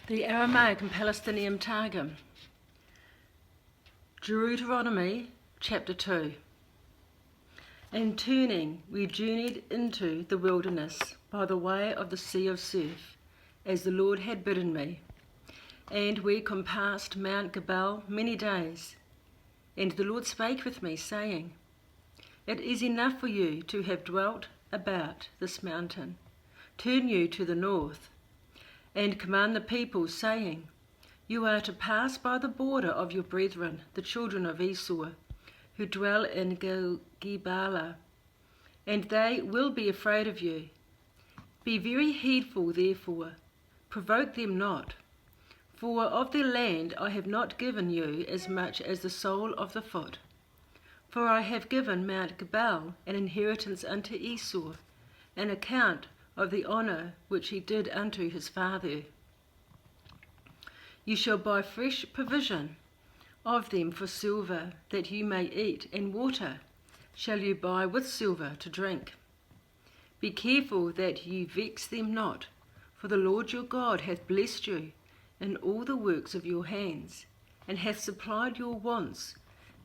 The Aramaic and Palestinian Targum. Deuteronomy chapter 2. And turning, we journeyed into the wilderness by the way of the sea of Surf, as the Lord had bidden me. And we compassed Mount Gebal many days. And the Lord spake with me, saying, It is enough for you to have dwelt about this mountain. Turn you to the north, and command the people, saying, You are to pass by the border of your brethren, the children of Esau, who dwell in Gibala, and they will be afraid of you. Be very heedful, therefore, provoke them not. For of their land I have not given you as much as the sole of the foot. For I have given Mount Gebal an inheritance unto Esau, an account of the honour which he did unto his father. You shall buy fresh provision of them for silver, that you may eat, and water shall you buy with silver to drink. Be careful that you vex them not, for the Lord your God hath blessed you in all the works of your hands, and hath supplied your wants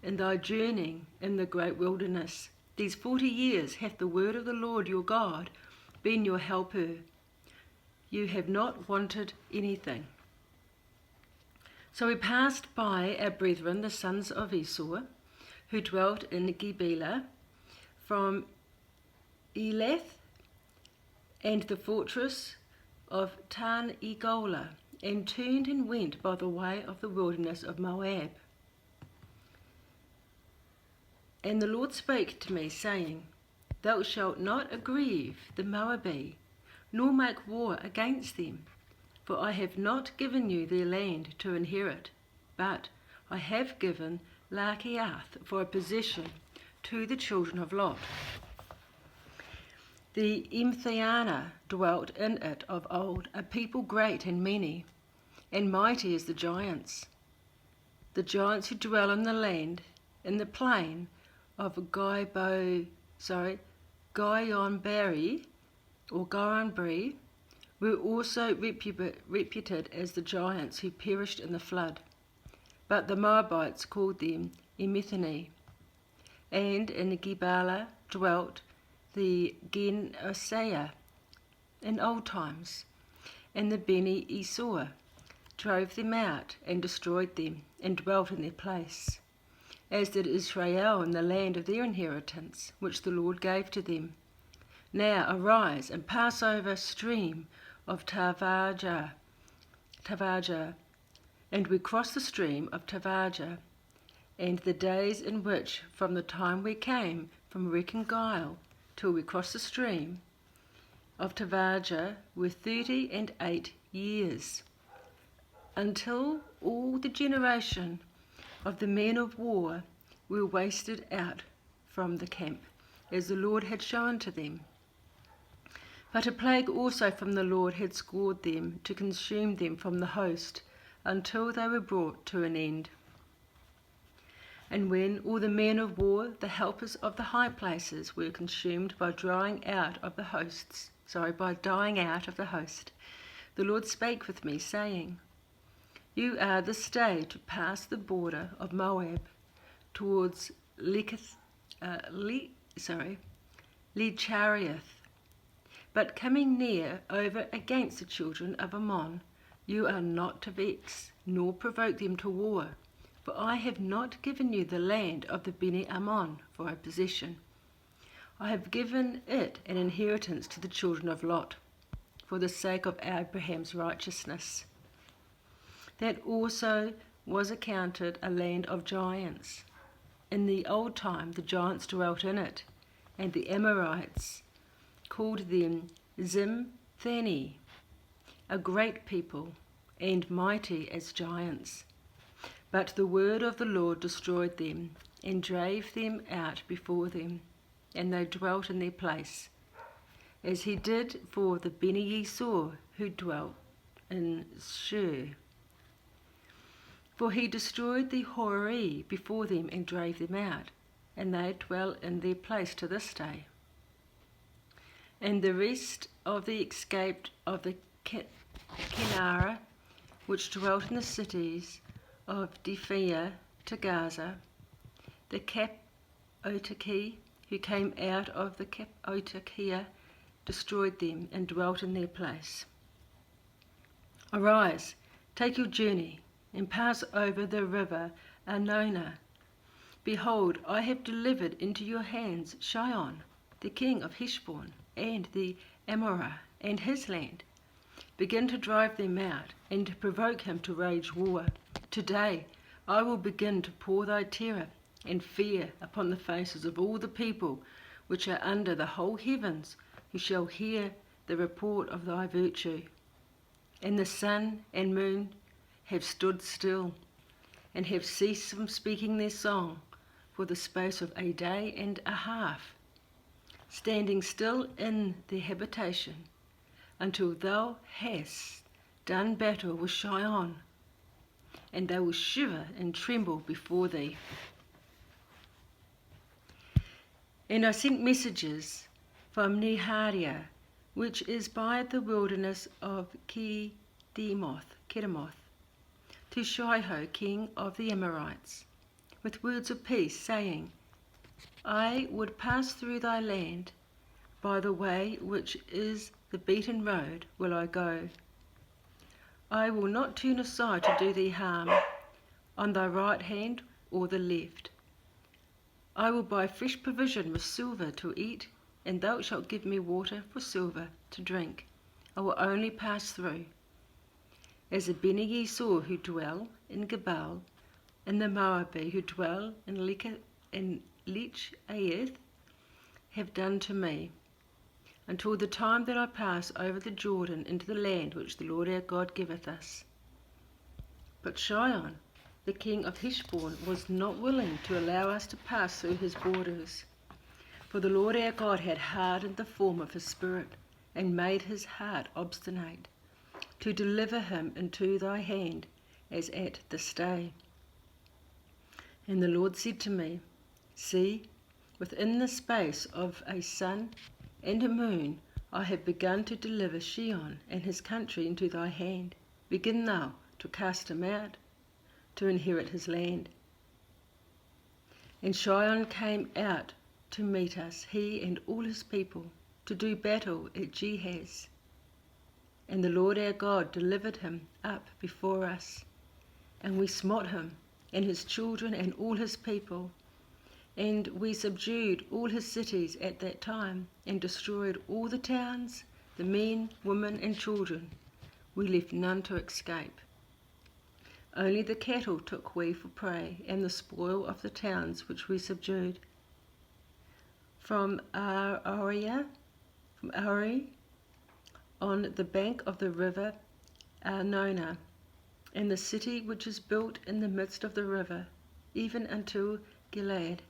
in thy journeying in the great wilderness. These 40 years hath the word of the Lord your God been your helper. You have not wanted anything. So we passed by our brethren, the sons of Esau, who dwelt in Gibelah, from Elath and the fortress of Tan-egolah, and turned and went by the way of the wilderness of Moab. And the Lord spake to me, saying, Thou shalt not aggrieve the Moabite, nor make war against them, for I have not given you their land to inherit, but I have given Lachiath for a possession to the children of Lot. The Emthana dwelt in it of old, a people great and many, and mighty as the giants who dwell in the land, in the plain of Gionbari, or Gionbri, were also reputed as the giants who perished in the flood. But the Moabites called them Emethani. And in Gibelah dwelt the Gen-Osaiah in old times, and the Beni Esau drove them out and destroyed them, and dwelt in their place, as did Israel in the land of their inheritance, which the Lord gave to them. Now arise and pass over stream of Tavajah, and we crossed the stream of Tavajah, and the days in which, from the time we came from Rechen-Gile till we crossed the stream of Tavajah, were 38 years, until all the generation of the men of war were wasted out from the camp, as the Lord had shown to them. But a plague also from the Lord had scored them, to consume them from the host, until they were brought to an end. And when all the men of war, the helpers of the high places, were consumed by dying out of the host, the Lord spake with me, saying, You are this day to pass the border of Moab towards Lecharioth. But coming near over against the children of Ammon, you are not to vex, nor provoke them to war, for I have not given you the land of the Beni Ammon for a possession. I have given it an inheritance to the children of Lot, for the sake of Abraham's righteousness. That also was accounted a land of giants. In the old time the giants dwelt in it, and the Amorites called them Zimthani, a great people, and mighty as giants. But the word of the Lord destroyed them, and drave them out before them, and they dwelt in their place, as he did for the Beni Esau, who dwelt in Shur. For he destroyed the Hori before them, and drave them out, and they dwell in their place to this day. And the rest of the escaped of the Kenara which dwelt in the cities of Dephia to Gaza, the Capotaki, who came out of the Capotaki, destroyed them and dwelt in their place. Arise, take your journey, and pass over the river Arnona. Behold, I have delivered into your hands Sihon, the king of Heshbon, and the Amorah, and his land. Begin to drive them out, and to provoke him to wage war. Today I will begin to pour thy terror and fear upon the faces of all the people which are under the whole heavens, who shall hear the report of thy virtue. And the sun and moon have stood still, and have ceased from speaking their song for the space of a day and a half, standing still in their habitation, until thou hast done battle with Sihon, and they will shiver and tremble before thee. And I sent messages from Nehariah, which is by the wilderness of Kedemoth, to Sihon, king of the Amorites, with words of peace, saying, I would pass through thy land, by the way which is the beaten road will I go. I will not turn aside to do thee harm, on thy right hand or the left. I will buy fresh provision with silver to eat, and thou shalt give me water for silver to drink. I will only pass through. As the Bene Esau who dwell in Gebal, and the Moabi who dwell in Lech-Aeth have done to me, until the time that I pass over the Jordan into the land which the Lord our God giveth us. But Sihon, the king of Heshbon, was not willing to allow us to pass through his borders. For the Lord our God had hardened the form of his spirit, and made his heart obstinate, to deliver him into thy hand, as at this day. And the Lord said to me, See, within the space of a sun and a moon I have begun to deliver Sihon and his country into thy hand. Begin thou to cast him out, to inherit his land. And Sihon came out to meet us, he and all his people, to do battle at Jehaz. And the Lord our God delivered him up before us, and we smote him, and his children and all his people. And we subdued all his cities at that time, and destroyed all the towns, the men, women, and children. We left none to escape. Only the cattle took we for prey, and the spoil of the towns which we subdued. From Ari, on the bank of the river Arnona, and the city which is built in the midst of the river, even unto Gilead,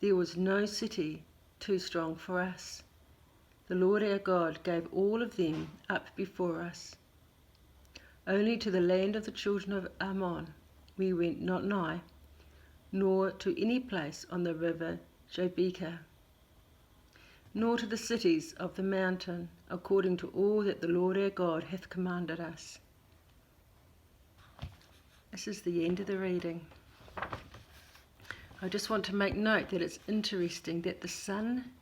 there was no city too strong for us. The Lord our God gave all of them up before us. Only to the land of the children of Ammon we went not nigh, nor to any place on the river Jabbokah, nor to the cities of the mountain, according to all that the Lord our God hath commanded us. This is the end of the reading. I just want to make note that it's interesting that the sun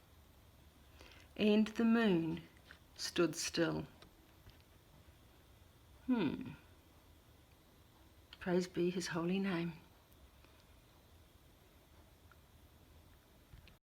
and the moon stood still. Praise be his holy name.